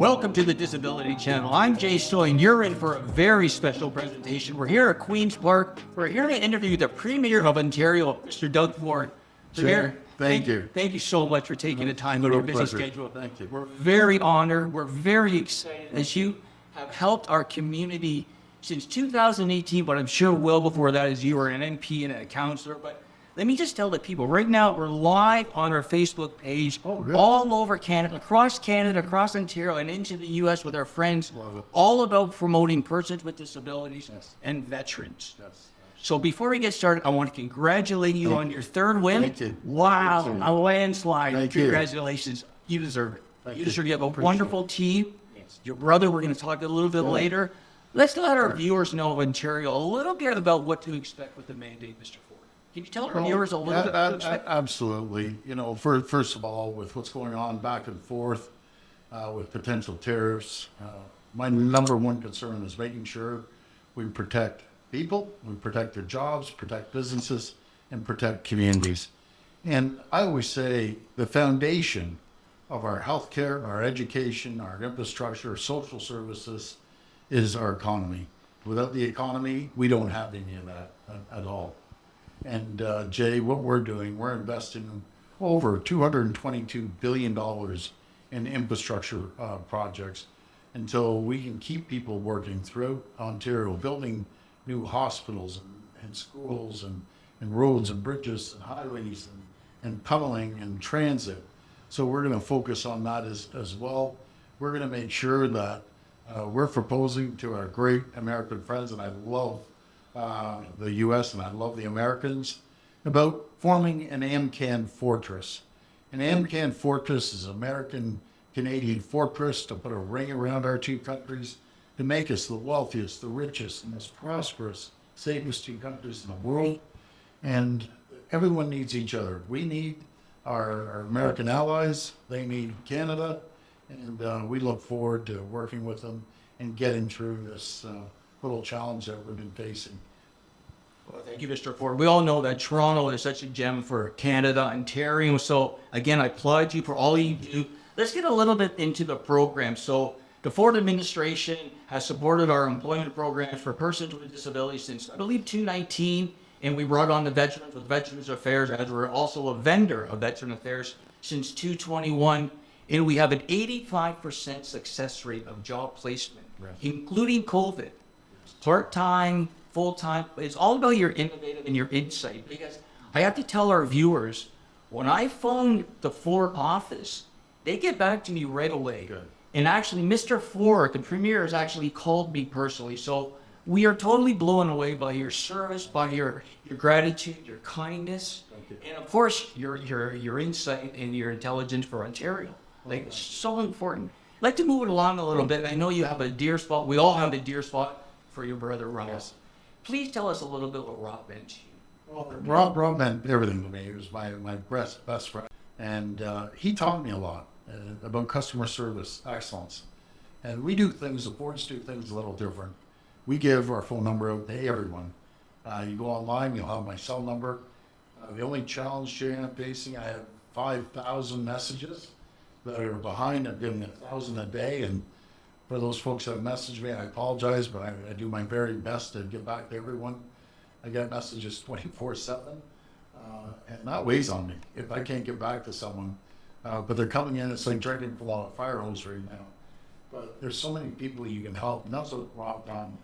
Welcome to the Disability Channel. I'm Jay Stoyan. You're in for a very special presentation. We're here at Queen's Park. We're here to interview the Premier of Ontario, Mr. Doug Ford. Sure. Thank you. Thank you so much for taking the time out of your busy Pleasure. schedule. Thank you. We're very honored. We're very excited as you have helped our community since 2018, but I'm sure well before that as you were an MP and a councillor. But let me just tell the people, right now we're live on our Facebook page all over Canada, across Ontario, and into the U.S. with our friends, all about promoting persons with disabilities and veterans. So before we get started, I want to congratulate you on your third win. Thank you. Wow, Thank you. a landslide. Thank you. Congratulations. You deserve it. Thank You you. deserve it. You have a Appreciate wonderful team. Your brother, we're going to talk a little bit later. Let's let our viewers know of Ontario a little bit about what to expect with the mandate, Mr. Ford. Can you tell our viewers a little bit what to expect? Absolutely. You know, first of all, with what's going on back and forth with potential tariffs, my number one concern is making sure we protect people, we protect their jobs, protect businesses, and protect communities. And I always say the foundation of our healthcare, our education, our infrastructure, our social services is our economy. Without the economy, we don't have any of that at all. And Jay, what we're doing, we're investing over $222 billion in infrastructure projects until we can keep people working throughout Ontario, building new hospitals and schools and roads and bridges and highways and tunneling and transit. So we're going to focus on that as well. We're going to make sure that we're proposing to our great American friends, and I love the U.S. and I love the Americans, about forming an AMCAN fortress. An AMCAN fortress is American-Canadian fortress to put a ring around our two countries to make us the wealthiest, the richest, and most prosperous, safest two countries in the world. And everyone needs each other. We need our American allies. They need Canada. And we look forward to working with them and getting through this little challenge that we've been facing. Well, thank you, Mr. Ford. We all know that Toronto is such a gem for Canada, Ontario. So again, I applaud you for all you do. Let's get a little bit into the program. So the Ford administration has supported our employment programs for persons with disabilities since, I believe, 2019. And we brought on the veterans with Veterans Affairs, as we're also a vendor of Veteran Affairs since 2021. And we have an 85% success rate of job placement, including COVID. Part-time, full-time. It's all about your innovative and your insight. Because I have to tell our viewers, when I phoned the Ford office, they get back to me right away. Good. And actually, Mr. Ford, the Premier, has actually called me personally. So we are totally blown away by your service, by your gratitude, your kindness, and of course, your insight and your intelligence for Ontario. Like, it's so important. I'd like to move it along a little bit. I know you have a dear spot. We all have a dear spot for your brother, Rob. Yes. Please tell us a little bit what Rob meant to you. Well, Rob meant everything to me. He was my best friend. And he taught me a lot about customer service excellence. And we do things, the boards do things a little different. We give our phone number out to everyone. You go online, you'll have my cell number. The only challenge, Jay, I'm facing, I have 5,000 messages that are behind. I'm giving 1,000 a day. And for those folks that message me, I apologize, but I do my very best to get back to everyone. I get messages 24/7, and that weighs on me if I can't get back to someone. But they're coming in, it's like drinking from a fire hose right now. But there's so many people you can help, and that's what Rob taught me.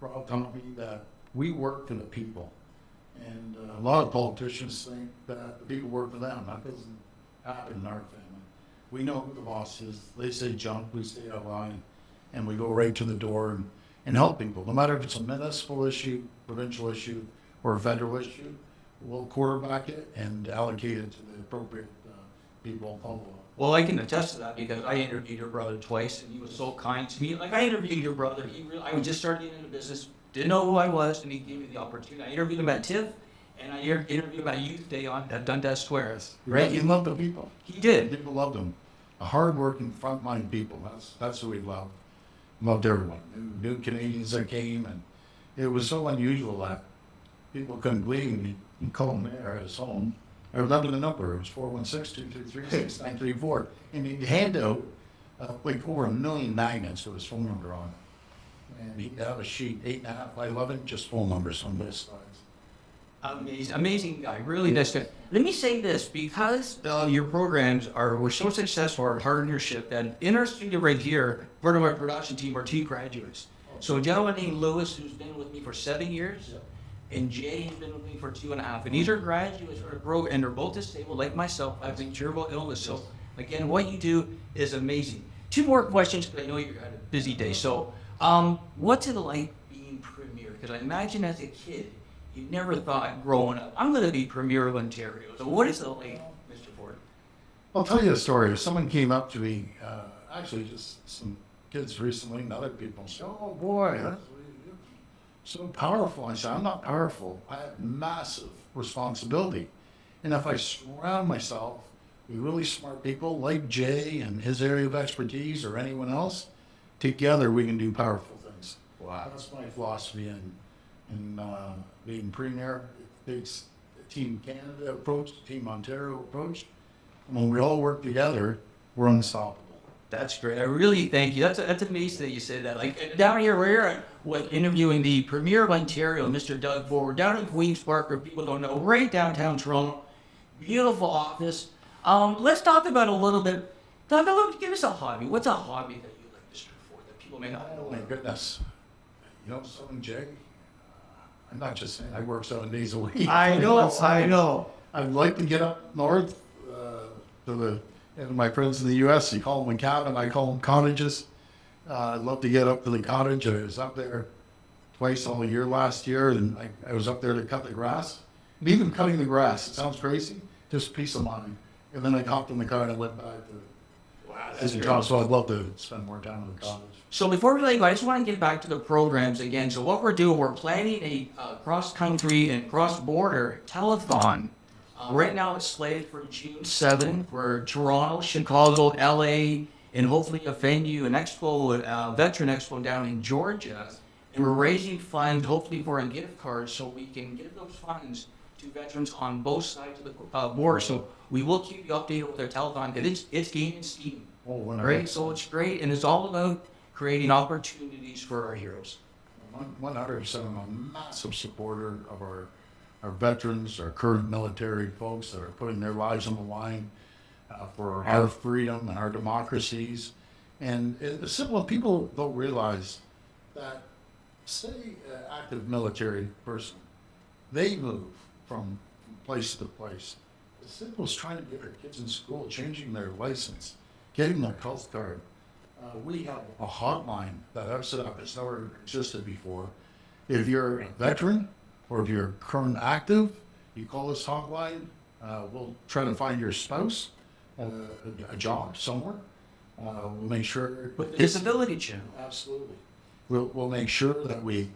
Rob taught me that we work for the people. And a lot of politicians think that the people work for them. That doesn't happen in our family. We know who the boss is. They say jump, we stay out of line, and we go right to the door and help people. No matter if it's a municipal issue, provincial issue, or a federal issue, we'll quarterback it and allocate it to the appropriate people. Well, I can attest to that because I interviewed your brother twice, and he was so kind to me. Like, I interviewed your brother. I was just starting into business, didn't know who I was, and he gave me the opportunity. I interviewed him at TIFF, and I interviewed him at Youth Day at Dundas Square. Right? He loved the people. He did. People loved him. A hardworking, frontline people. That's who we loved. Loved everyone. New Canadians that came, and it was so unusual that people couldn't believe me. He called me there at his home. I remember the number. It was 416-223-6934. And he'd hand out like over 1 million magnets with his phone number on it. And he'd have a sheet 8.5 by 11, just phone numbers on both sides. Amazing guy, really nice guy. Let me say this, because your programs were so successful, our partnership, and in our studio right here, part of our production team are 2 graduates. So a gentleman named Lewis, who's been with me for 7 years, and Jay has been with me for 2.5. And these are graduates of the program, and they're both disabled, like myself, having curable illness. So again, what you do is amazing. 2 more questions, because I know you're had a busy day. So, what's it like being premier? Because I imagine as a kid, you never thought growing up, I'm going to be Premier of Ontario. So what is it like, Mr. Ford? I'll tell you a story. Someone came up to me, actually just some kids recently and other people, and said, oh boy, that's so powerful. I said, I'm not powerful. I have massive responsibility. And if I surround myself with really smart people like Jay and his area of expertise or anyone else, together we can do powerful things. Wow. That's my philosophy in being premier. It takes a Team Canada approach, Team Ontario approach. And when we all work together, we're unstoppable. That's great. I really thank you. That's amazing that you said that. Like down here, we're interviewing the Premier of Ontario, Mr. Doug Ford, down in Queens Park, where people don't know, right downtown Toronto. Beautiful office. Let's talk about a little bit. Give us a hobby. What's a hobby that you like, Mr. Ford, that people may not know? Oh my goodness. You know something, Jay? I'm not just saying I work 7 days a week. I know. I'd like to get up north and my friends in the U.S., you call them cabin, I call them cottages. I'd love to get up to the cottage. I was up there twice all year last year, and I was up there to cut the grass. And even cutting the grass, it sounds crazy, just peace of mind. And then I hopped in the car and I went back to the job, so I'd love to spend more time in the cottage. So before we let you go, I just want to get back to the programs again. So what we're doing, we're planning a cross-country and cross-border telethon. Right now it's slated for June 7th for Toronto, Chicago, LA, and hopefully a venue, an expo, veteran expo down in Georgia. And we're raising funds, hopefully for a gift card, so we can give those funds to veterans on both sides of the border. So we will keep you updated with our telethon. It's gaining steam. Oh, right? So it's great, and it's all about creating opportunities for our heroes. 100%. I'm a massive supporter of our veterans, our current military folks that are putting their lives on the line for our freedom and our democracies. And it's simple, people don't realize that, say, an active military person, they move from place to place. As simple as trying to get their kids in school, changing their license, getting their health card. We have a hotline that I've set up. It's never existed before. If you're a veteran or if you're current active, you call this hotline. We'll try to find your spouse a job somewhere. We'll make sure. With the Disability Channel. Absolutely. We'll make sure that we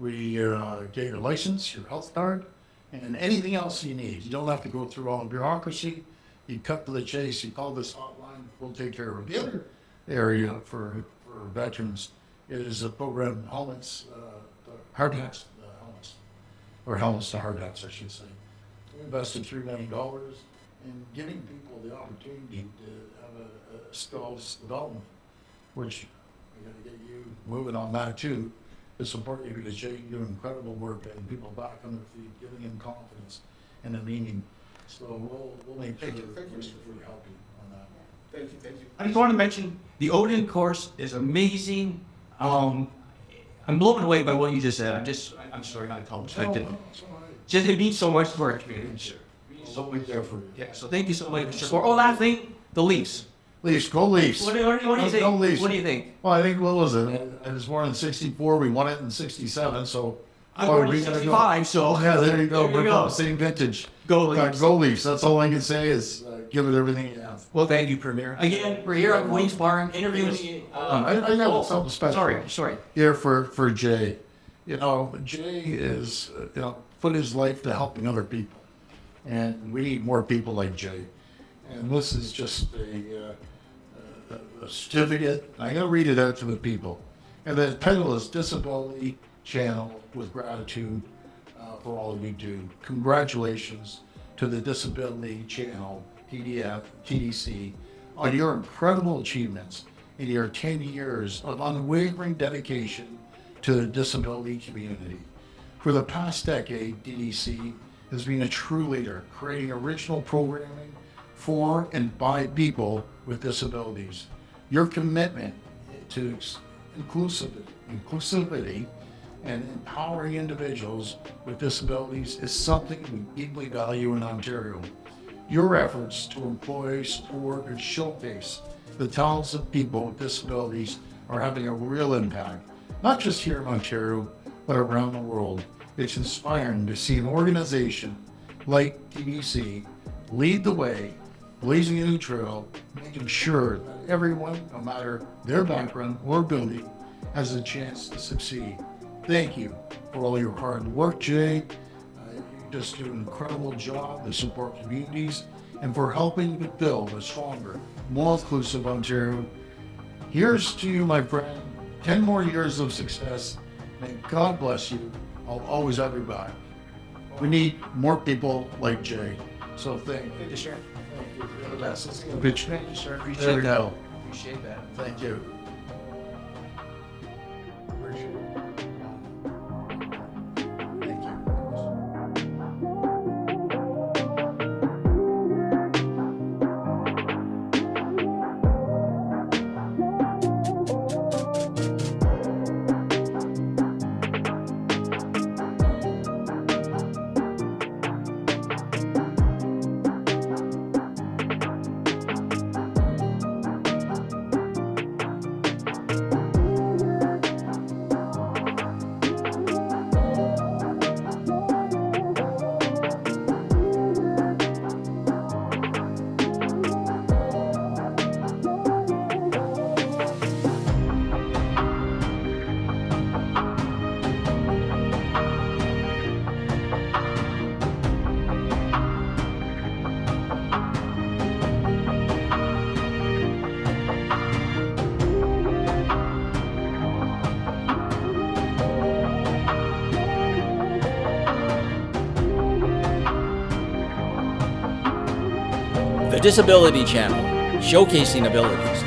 get your license, your health card, and anything else you need. You don't have to go through all the bureaucracy. You cut to the chase. You call this hotline. We'll take care of the other area for veterans. It is a program, helmets, hard hats, helmets, or helmets to hard hats, I should say. We invested $3 million in giving people the opportunity to have a skills development, which we're going to get you moving on that too, to support you, because Jay, you do incredible work getting people back on their feet, giving them confidence and a meaning. So we'll make sure that we help you on that. Thank you. I just want to mention the Odin course is amazing. I'm blown away by what you just said. I'm sorry, not complimented. Just it means so much for our community. Sure. So much there for you. Yeah. So thank you so much, Mr. Ford. Oh, last thing, the Leafs. Leafs, go Leafs. What do you think? Go Leafs. What do you think? Well, I think, what was it? It was born in '64. We won it in '67. So I'm born in '65. So yeah, there you go. There you go. Same vintage. Go Leafs. Go Leafs. That's all I can say is give it everything you have. Well, thank you, Premier. Again, we're here at Queens Park interviewing the. I got something special. Sorry. Here for Jay. You know, Jay is put his life to helping other people, and we need more people like Jay. And this is just a certificate. I'm going to read it out to the people. And the title is Disability Channel with Gratitude for all you do. Congratulations to the Disability Channel, TDC, on your incredible achievements in your 10 years of unwavering dedication to the disability community. For the past decade, TDC has been a true leader, creating original programming for and by people with disabilities. Your commitment to inclusivity and empowering individuals with disabilities is something we deeply value in Ontario. Your efforts to employ, support, and showcase the talents of people with disabilities are having a real impact, not just here in Ontario, but around the world. It's inspiring to see an organization like TDC lead the way, blazing a new trail, making sure that everyone, no matter their background or ability, has a chance to succeed. Thank you for all your hard work, Jay. You just do an incredible job to support communities and for helping to build a stronger, more inclusive Ontario. Here's to you, my friend. 10 more years of success. May God bless you. I'll always have your back. We need more people like Jay. So thank you. Thank you, sir. Thank you. You're the best. Thank you, sir. There Appreciate we that. go. Appreciate that. Thank you. Appreciate it. Thank you. The Disability Channel, showcasing abilities.